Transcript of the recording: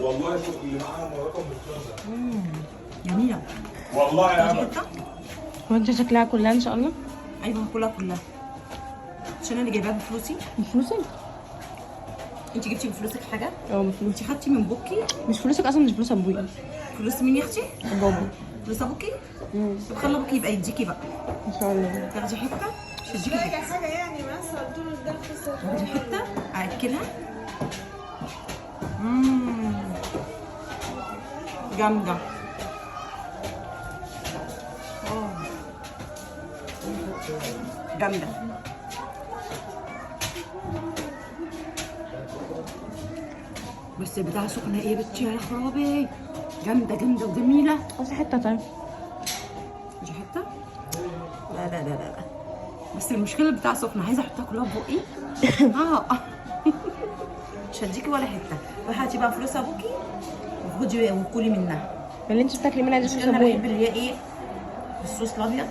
والله شوف اللي معاها رقم بالكلام ده. جميله والله يا عم. هو انت شكلها كلها ان شاء الله؟ ايوه كلها عشان انا جايباها بفلوسي. بفلوسك؟ انت جبتي بفلوسك حاجه؟ اه بفلوسي. انت خدتي من بوكي؟ مش فلوسك اصلا، مش فلوس ابويا. فلوس مين يا اختي؟ بابا. فلوس ابوكي؟ طب خلي ابوكي يبقى يديكي بقى. ان شاء الله. تاخدي حته؟ مش هديكي حاجه يعني مثلا قلت له ده تاخدي حته اكلها. جامده. جامده. بس البتاعه سخنه ايه يا بنتي يا خرابي. جامده وجميله. بس حته طيب. دي حته؟ لا بس المشكله البتاعه سخنه، عايزه احطها كلها في بقي. مش هديكي ولا حته. روحي هاتي بقى فلوس ابوكي وخدي وكلي منها. اللي انت بتاكلي منها دي فلوس انا ابويا. بحب اللي هي ايه، الصوص الابيض.